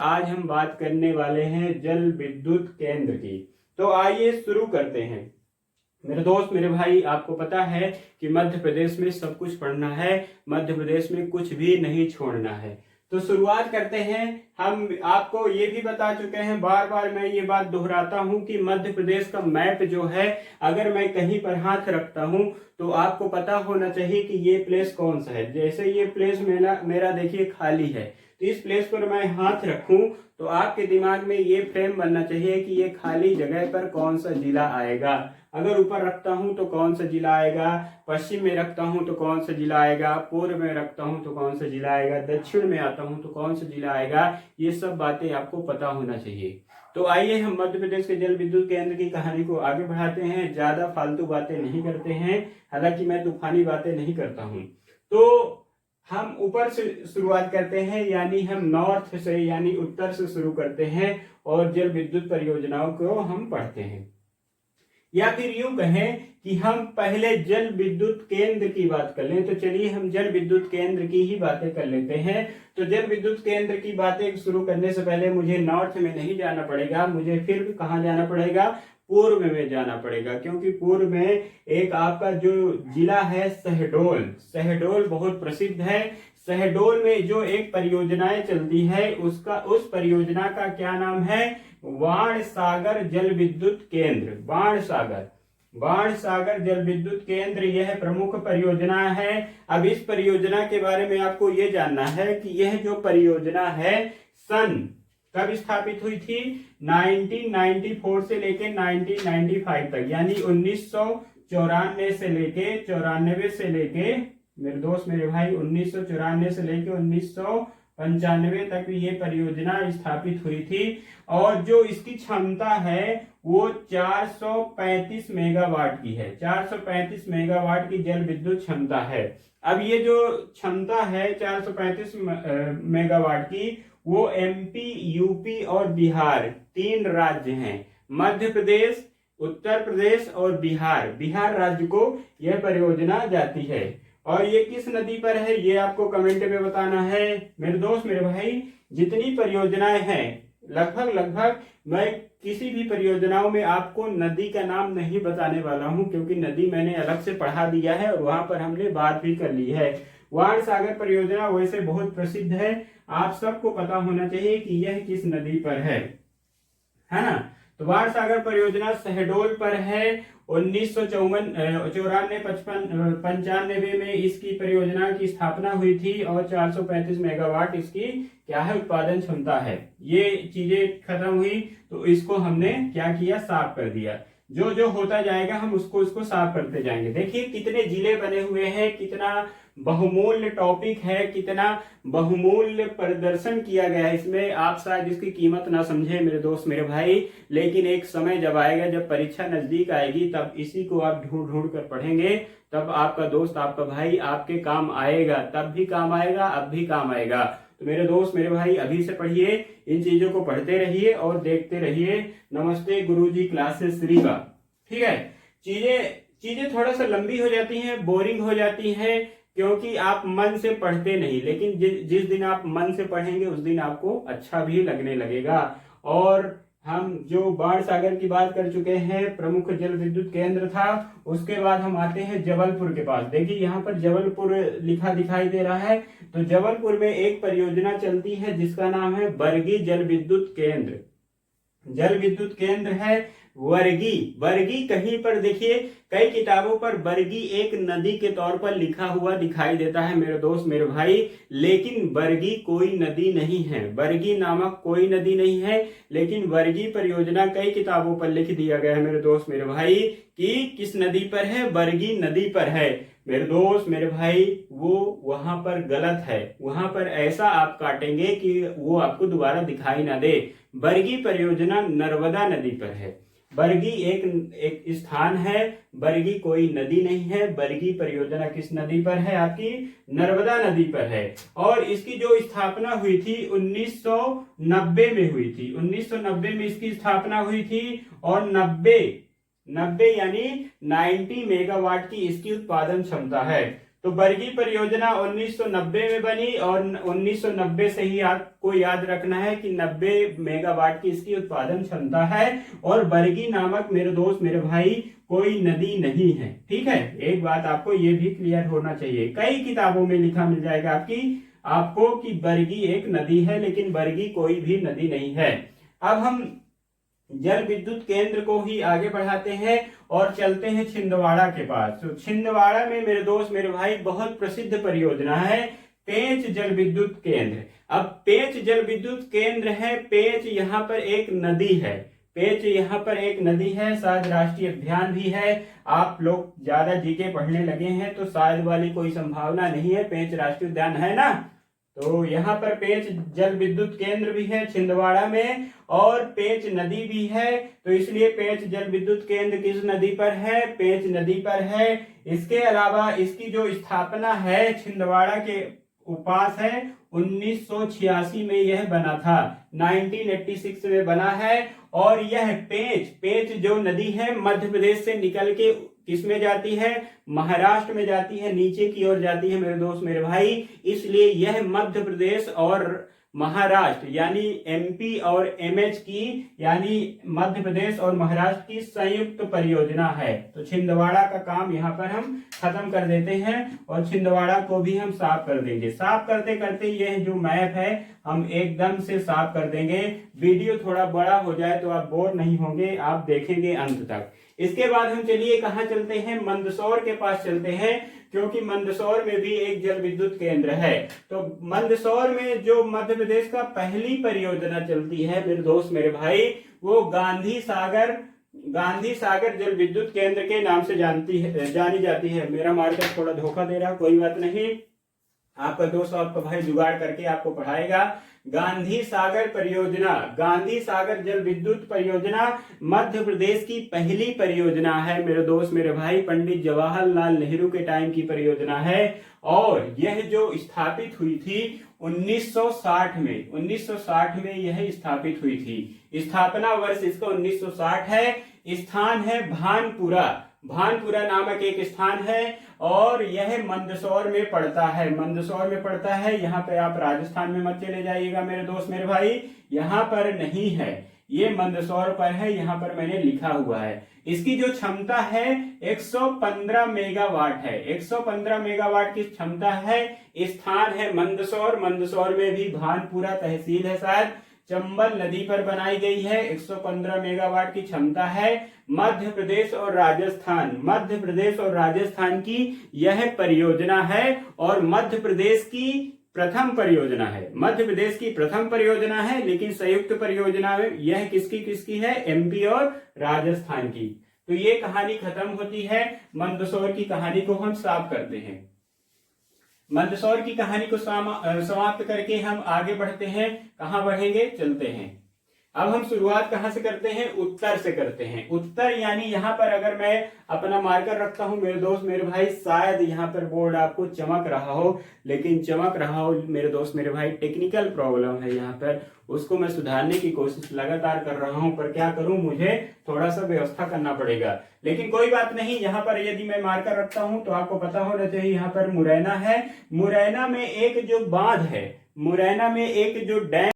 आज हम बात करने वाले हैं जल विद्युत केंद्र की। तो आइए शुरू करते हैं। मेरे दोस्त मेरे भाई, आपको पता है कि मध्य प्रदेश में सब कुछ पढ़ना है, मध्य प्रदेश में कुछ भी नहीं छोड़ना है। तो शुरुआत करते हैं। हम आपको ये भी बता चुके हैं, बार बार मैं ये बात दोहराता हूं कि मध्य प्रदेश का मैप जो है, अगर मैं कहीं पर हाथ रखता हूं तो आपको पता होना चाहिए कि ये प्लेस कौन सा है। जैसे ये प्लेस मेरा देखिए खाली है, तो इस प्लेस पर मैं हाथ रखूं तो आपके दिमाग में ये फ्रेम बनना चाहिए कि ये खाली जगह पर कौन सा जिला आएगा। अगर ऊपर रखता हूं तो कौन सा जिला आएगा, पश्चिम में रखता हूं तो कौन सा जिला आएगा, पूर्व में रखता हूं तो कौन सा जिला आएगा, दक्षिण में आता हूं तो कौन सा जिला आएगा। ये सब बातें आपको पता होना चाहिए। तो आइए हम मध्य प्रदेश के जल विद्युत केंद्र की कहानी को आगे बढ़ाते हैं। ज्यादा फालतू बातें नहीं करते हैं, हालांकि मैं तूफानी बातें नहीं करता हूं। तो हम ऊपर से शुरुआत करते हैं, यानी हम नॉर्थ से यानी उत्तर से शुरू करते हैं और जल विद्युत परियोजनाओं को हम पढ़ते हैं। या फिर यूं कहें कि हम पहले जल विद्युत केंद्र की बात कर लें। तो चलिए हम जल विद्युत केंद्र की ही बातें कर लेते हैं। तो जल विद्युत केंद्र की बातें शुरू करने से पहले मुझे नॉर्थ में नहीं जाना पड़ेगा, मुझे फिर कहाँ जाना पड़ेगा, पूर्व में जाना पड़ेगा। क्योंकि पूर्व में एक आपका जो जिला है शहडोल, शहडोल बहुत प्रसिद्ध है। शहडोल में जो एक परियोजनाएं चलती है उस परियोजना का क्या नाम है, बाणसागर जल विद्युत केंद्र। बाणसागर जल विद्युत केंद्र यह प्रमुख परियोजना है। अब इस परियोजना के बारे में आपको यह जानना है कि यह जो परियोजना है सन कब स्थापित हुई थी, 1994 से लेके 1995 तक, यानी 1994 से लेके 94 से लेके मेरे दोस्त मेरे भाई 1994 से लेके 1995 तक ये परियोजना स्थापित हुई थी। और जो इसकी क्षमता है वो 435 मेगावाट की है। 435 मेगावाट की जल विद्युत क्षमता है। अब ये जो क्षमता है 435 मेगावाट की, वो एमपी, यूपी और बिहार, तीन राज्य हैं, मध्य प्रदेश, उत्तर प्रदेश और बिहार राज्य को यह परियोजना जाती है। और ये किस नदी पर है ये आपको कमेंट में बताना है। मेरे दोस्त मेरे भाई, जितनी परियोजनाएं हैं लगभग मैं किसी भी परियोजनाओं में आपको नदी का नाम नहीं बताने वाला हूं, क्योंकि नदी मैंने अलग से पढ़ा दिया है और वहां पर हमने बात भी कर ली है। बाणसागर परियोजना वैसे बहुत प्रसिद्ध है, आप सबको पता होना चाहिए कि यह किस नदी पर है ना। तो बाणसागर परियोजना शहडोल पर है। 1994-95 में इसकी परियोजना की स्थापना हुई थी और 435 मेगावाट इसकी क्या है, उत्पादन क्षमता है। ये चीजें खत्म हुई तो इसको हमने क्या किया, साफ कर दिया। जो जो होता जाएगा हम उसको साफ करते जाएंगे। देखिए कितने जिले बने हुए हैं, कितना बहुमूल्य टॉपिक है, कितना बहुमूल्य प्रदर्शन किया गया है इसमें। आप शायद इसकी कीमत ना समझे मेरे दोस्त मेरे भाई, लेकिन एक समय जब आएगा, जब परीक्षा नजदीक आएगी, तब इसी को आप ढूंढ कर पढ़ेंगे, तब आपका दोस्त आपका भाई आपके काम आएगा। तब भी काम आएगा, अब भी काम आएगा। तो मेरे दोस्त मेरे भाई अभी से पढ़िए, इन चीजों को पढ़ते रहिए और देखते रहिए नमस्ते गुरुजी क्लासेस श्री का। ठीक है, चीजें थोड़ा सा लंबी हो जाती हैं, बोरिंग हो जाती हैं, क्योंकि आप मन से पढ़ते नहीं। लेकिन जिस दिन आप मन से पढ़ेंगे उस दिन आपको अच्छा भी लगने लगेगा। और हम जो बाणसागर की बात कर चुके हैं, प्रमुख जल विद्युत केंद्र था। उसके बाद हम आते हैं जबलपुर के पास। देखिए यहाँ पर जबलपुर लिखा दिखाई दे रहा है। तो जबलपुर में एक परियोजना चलती है जिसका नाम है बरगी जल विद्युत केंद्र। जल विद्युत केंद्र है वर्गी कहीं पर देखिए, कई किताबों पर वर्गी एक नदी के तौर पर लिखा हुआ दिखाई देता है मेरे दोस्त मेरे भाई, लेकिन वर्गी कोई नदी नहीं है। वर्गी नामक कोई नदी नहीं है, लेकिन वर्गी परियोजना कई किताबों पर लिख दिया गया है मेरे दोस्त मेरे भाई कि किस नदी पर है, वर्गी नदी पर है। मेरे दोस्त मेरे भाई, वो वहां पर गलत है, वहां पर ऐसा आप काटेंगे कि वो आपको दोबारा दिखाई ना दे। बरगी परियोजना नर्मदा नदी पर है। बरगी एक स्थान है, बरगी कोई नदी नहीं है। बरगी परियोजना किस नदी पर है, आपकी नर्मदा नदी पर है। और इसकी जो स्थापना हुई थी 1990 में हुई थी। 1990 में इसकी स्थापना हुई थी और 90 यानी 90 मेगावाट की इसकी उत्पादन क्षमता है। तो बरगी परियोजना 1990 में बनी और 1990 से ही आपको याद रखना है कि 90 मेगावाट की इसकी उत्पादन क्षमता है। और बरगी नामक मेरे दोस्त मेरे भाई कोई नदी नहीं है। ठीक है, एक बात आपको ये भी क्लियर होना चाहिए। कई किताबों में लिखा मिल जाएगा आपको कि बरगी एक नदी है, लेकिन बरगी कोई भी नदी नहीं है। अब हम जल विद्युत केंद्र को ही आगे बढ़ाते हैं और चलते हैं छिंदवाड़ा के पास। तो छिंदवाड़ा में मेरे दोस्त मेरे भाई बहुत प्रसिद्ध परियोजना है पेंच जल विद्युत केंद्र। अब पेंच जल विद्युत केंद्र है, पेंच यहाँ पर एक नदी है, पेंच यहाँ पर एक नदी है, शायद राष्ट्रीय उद्यान भी है। आप लोग ज्यादा जीके पढ़ने लगे हैं तो शायद वाली कोई संभावना नहीं है, पेंच राष्ट्रीय उद्यान है ना। तो यहाँ पर पेंच जल विद्युत केंद्र भी है छिंदवाड़ा में और पेंच नदी भी है। तो इसलिए पेंच जल विद्युत केंद्र किस नदी पर है? पेंच नदी पर है। इसके अलावा इसकी जो स्थापना है छिंदवाड़ा के उपास है, 1986 में यह बना था, 1986 में बना है। और यह पेंच जो नदी है मध्य प्रदेश से निकल के किस में जाती है? महाराष्ट्र में जाती है, नीचे की ओर जाती है मेरे दोस्त मेरे भाई। इसलिए यह मध्य प्रदेश और महाराष्ट्र यानी एमपी और एमएच की यानी मध्य प्रदेश और महाराष्ट्र की संयुक्त परियोजना है। तो छिंदवाड़ा का काम यहाँ पर हम खत्म कर देते हैं और छिंदवाड़ा को भी हम साफ कर देंगे। साफ करते करते यह जो मैप है हम एकदम से साफ कर देंगे। वीडियो थोड़ा बड़ा हो जाए तो आप बोर नहीं होंगे, आप देखेंगे अंत तक। इसके बाद हम चलिए कहाँ चलते हैं? मंदसौर के पास चलते हैं, क्योंकि मंदसौर में भी एक जल विद्युत केंद्र है। तो मंदसौर में जो मध्य प्रदेश का पहली परियोजना चलती है मेरे दोस्त मेरे भाई, वो गांधी सागर जल विद्युत केंद्र के नाम से जानी जाती है। मेरा मार्कर थोड़ा धोखा दे रहा, कोई बात नहीं, आपका दोस्त आपका भाई जुगाड़ करके आपको पढ़ाएगा। गांधी सागर परियोजना, गांधी सागर जल विद्युत परियोजना मध्य प्रदेश की पहली परियोजना है मेरे दोस्त मेरे भाई। पंडित जवाहरलाल नेहरू के टाइम की परियोजना है और यह जो स्थापित हुई थी 1960 में, 1960 में यह स्थापित हुई थी। स्थापना वर्ष इसका 1960 है। स्थान है भानपुरा नामक एक स्थान है और यह मंदसौर में पड़ता है, मंदसौर में पड़ता है। यहाँ पे आप राजस्थान में मत चले जाइएगा मेरे दोस्त मेरे भाई, यहाँ पर नहीं है, ये मंदसौर पर है, यहाँ पर मैंने लिखा हुआ है। इसकी जो क्षमता है 115 मेगावाट है, 115 मेगावाट की क्षमता है। स्थान है मंदसौर में भी भानपुरा तहसील है, शायद चंबल नदी पर बनाई गई है। 115 मेगावाट की क्षमता है। मध्य प्रदेश और राजस्थान की यह परियोजना है और मध्य प्रदेश की प्रथम परियोजना है, लेकिन संयुक्त परियोजना में यह किसकी है? एमपी और राजस्थान की। तो ये कहानी खत्म होती है। मंदसौर की कहानी को हम साफ करते हैं। मंदसौर की कहानी को समाप्त करके हम आगे बढ़ते हैं। कहां बढ़ेंगे? चलते हैं। अब हम शुरुआत कहां से करते हैं? उत्तर से करते हैं। उत्तर यानी यहाँ पर अगर मैं अपना मार्कर रखता हूं मेरे दोस्त मेरे भाई, शायद यहाँ पर बोर्ड आपको चमक रहा हो, लेकिन चमक रहा हो मेरे दोस्त मेरे भाई, टेक्निकल प्रॉब्लम है यहाँ पर, उसको मैं सुधारने की कोशिश लगातार कर रहा हूं, पर क्या करूं, मुझे थोड़ा सा व्यवस्था करना पड़ेगा। लेकिन कोई बात नहीं, यहाँ पर यदि मैं मार्कर रखता हूं तो आपको पता होना चाहिए यहाँ पर मुरैना है। मुरैना में एक जो बांध है, मुरैना में एक जो डैम